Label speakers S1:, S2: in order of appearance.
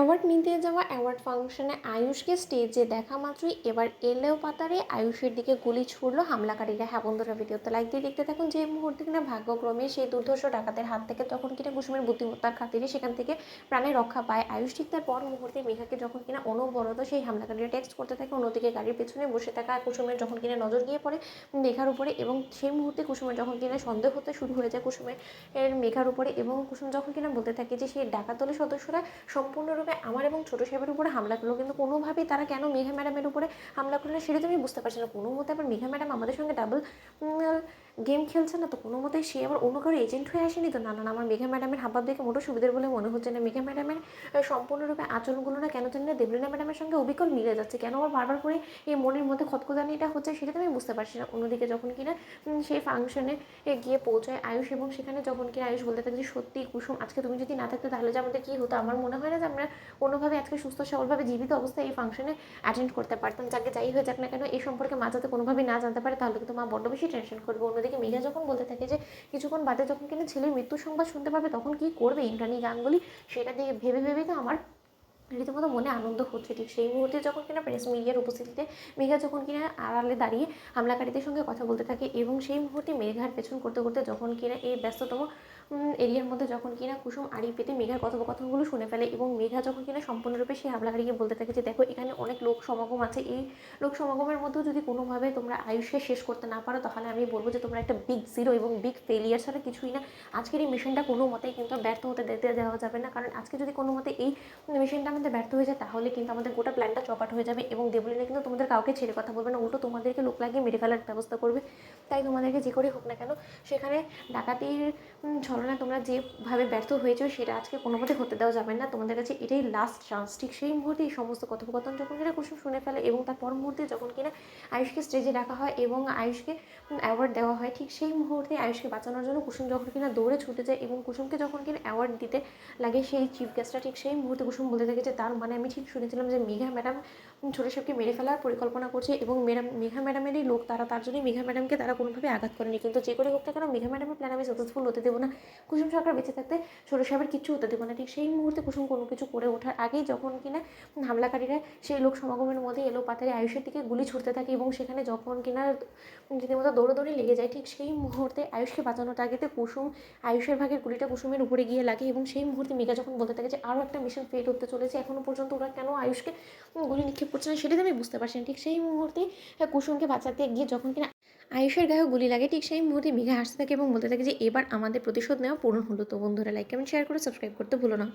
S1: Award নিতে যাওয়া award ফাংশনে আয়ুষকে স্টেজে দেখা মাত্রই এবার এলেও পাতারে আয়ুষের দিকে গুলি ছুড়লো হামলাকারীরা। হ্যাঁ বন্ধুরা, ভিডিওতে লাইক দিয়ে দেখতে থাকুন। যে মুহূর্তে কিনা ভাগ্যক্রমে সেই দুর্ধর্ষ ডাকাতের হাত থেকে তখন কিনা কুসুমের বুদ্ধিমত্তার খাতিরে সেখান থেকে প্রাণে রক্ষা পায় আয়ুষ, ঠিক তার পর মুহূর্তে মেঘাকে যখন কিনা অনবরত সেই হামলাকারীরা টেক্সট করতে থাকে, অন্যদিকে গাড়ির পেছনে বসে থাকা কুসুমের যখন কিনা নজর গিয়ে পড়ে মেঘার উপরে, এবং সেই মুহূর্তে কুসুমের যখন কিনা সন্দেহ হতে শুরু হয়ে যায় কুসুমের মেঘার উপরে, এবং কুসুম যখন কিনা বলতে থাকে যে সেই ডাকাত দলের সদস্যরা সম্পূর্ণরূপে আমার এবং ছোটো সাহেবের উপরে হামলা করলো, কিন্তু কোনোভাবেই তারা কেন মেঘা ম্যাডামের উপরে হামলা করলো সেটা তো আমি বুঝতে পারছি না। কোনো মতে আবার মেঘা ম্যাডাম আমাদের সঙ্গে ডাবল গেম খেলছে না তো? কোনো মতে সে আবার অন্য কারো এজেন্ট হয়ে আসেনি তো? না না, আমার মেঘা ম্যাডামের হাবভাব দেখে মোটো সুবিধার বলে মনে হচ্ছে না। মেঘা ম্যাডামের সম্পূর্ণরূপে আচরণগুলো না কেন জানি না দেবলীনা ম্যাডামের সঙ্গে অবিকল মিলে যাচ্ছে। কেন আবার বারবার করে এই মনের মধ্যে খতখতানিটা হচ্ছে সেটা তো আমি বুঝতে পারছি না। অন্যদিকে যখন কিনা সেই ফাংশনে গিয়ে পৌঁছায় আয়ুষ, এবং সেখানে যখন কিনা আয়ুষ বলতে থাকে যে সত্যি কুসুম, আজকে তুমি যদি না থাকতে তাহলে যে আমাদের কী হতো? আমার মনে হয় না যে আমরা কোনোভাবে আজকে সুস্থ সবলভাবে জীবিত অবস্থায় এই ফাংশনে অ্যাটেন্ড করতে পারতাম। যাকে যাই হয়ে যাক না কেন, এই সম্পর্কে মা যাতে কোনোভাবেই না জানতে পারে, তাহলে কিন্তু মা বড্ড বেশি টেনশন করবে। অন্যদিকে মেঘা যখন বলতে থাকে যে কিছুক্ষণ বাদে যখন কিনা ছেলের মৃত্যুর সংবাদ শুনতে পাবে তখন কী করবে ইন্দ্রাণী গাঙ্গুলি, সেটা দিয়ে ভেবে ভেবেই তো আমার রীতিমতো মনে আনন্দ হচ্ছে। ঠিক সেই মুহূর্তে যখন কিনা প্রেস মিডিয়ার উপস্থিতিতে মেঘা যখন কিনা আড়ালে দাঁড়িয়ে হামলাকারীদের সঙ্গে কথা বলতে থাকে, এবং সেই মুহূর্তে মেঘার পেছন করতে করতে যখন কিনা এই ব্যস্ততম এরিয়ার মধ্যে যখন কিনা কুসুম আড়ি পেতে মেঘার কথোপকথনগুলো শুনে ফেলে, এবং মেঘা যখন কিনা সম্পূর্ণরূপে সেই হামলাকারীকে বলতে থাকে যে দেখো এখানে অনেক লোক সমাগম আছে, এই লোক সমাগমের মধ্যেও যদি কোনোভাবে তোমরা আয়ুষকে শেষ করতে না পারো তাহলে আমি বলবো যে তোমরা একটা বিগ জিরো এবং বিগ ফেলিয়ার ছাড়া কিছুই না। আজকের এই মিশনটা কোনো মতেই কিন্তু ব্যর্থ হতে দেওয়া যাবে না, কারণ আজকে যদি কোনো মতে এই মিশনটা আমাদের ব্যর্থ হয়ে যায় তাহলে কিন্তু আমাদের গোটা প্ল্যানটা চপাট হয়ে যাবে, এবং দেবলীনা কিন্তু তোমাদের কাউকে ছেড়ে কথা বলবে না, উল্টো তোমাদেরকে লোক লাগিয়ে মেরে ফেলার ব্যবস্থা করবে। তাই তোমাদেরকে যে করে হোক না কেন সেখানে ডাকাতির ছলনায় তোমরা যেভাবে ব্যর্থ হয়েছো সেটা আজকে কোনো মতে হতে দেওয়া যাবে না। তোমাদের কাছে এটাই লাস্ট চান্স। ঠিক সেই মুহূর্তে এই সমস্ত কথোপকথন যখন কিনা কুসুম শুনে ফেলে, এবং তার পর মুহূর্তে যখন কিনা আয়ুষকে স্টেজে রাখা হয় এবং আয়ুষকে অ্যাওয়ার্ড দেওয়া হয়, ঠিক সেই মুহূর্তে আয়ুষকে বাঁচানোর জন্য কুসুম যখন কিনা দৌড়ে ছুটে যায় এবং কুসুমকে যখন কিনা অ্যাওয়ার্ড দিতে লাগে সেই চিফ গেস্টটা, ঠিক সেই মুহূর্তে কুসুম বলতে থাকে যে তার মানে আমি ঠিক শুনেছিলাম যে মেঘা ম্যাডাম ছোটো সাহেবকে মেরে ফেলার পরিকল্পনা করছে, এবং মেঘা ম্যাডামেরই লোক তারা, তার জন্যই মেঘা ম্যাডামকে তারা কোনোভাবে আঘাত করেনি। কিন্তু যে করে হোক না কেন মেঘা ম্যাডামের প্ল্যান আমি সাকসেসফুল হতে দেবো না। কুসুম সরকার বেঁচে থাকতে ছোটো সাহেবের কিচ্ছু হতে দেবো না। ঠিক সেই মুহূর্তে কুসুম কোনো কিছু করে ওঠার আগেই যখন কিনা হামলাকারীরা সেই লোক সমাগমের মধ্যে এলো পাতারে আয়ুষের দিকে গুলি ছুটতে থাকে, এবং সেখানে যখন কিনা রীতিমতো দৌড়াদৌড়ি লেগে যায়, ঠিক সেই মুহূর্তে আয়ুষকে বাঁচানোর তাগিদে কুসুম আয়ুষের ভাগের গুলিটা কুসুমের উপরে গিয়ে লাগে, এবং সেই মুহূর্তে মেঘা যখন বলতে থাকে যে আরও একটা মিশন ফেল হতে চলেছে, এখনও পর্যন্ত ওরা কেন আয়ুষকে গুলি নিক্ষেপ করছে না সেটাতে আমি বুঝতে পারছি না। ঠিক সেই মুহূর্তে কুসুমকে বাঁচাতে গিয়ে যখন কিনা আয়ুষের গায়েও গুলি লাগে, ঠিক সেই মুহূর্তে মেঘা হাসতে থাকে এবং বলতে থাকে যে এবার আমাদের প্রতিশোধ নেওয়া পূরণ হলো। তো বন্ধুরা লাইক কমেন্ট শেয়ার করে সাবস্ক্রাইব করতে ভুলো না।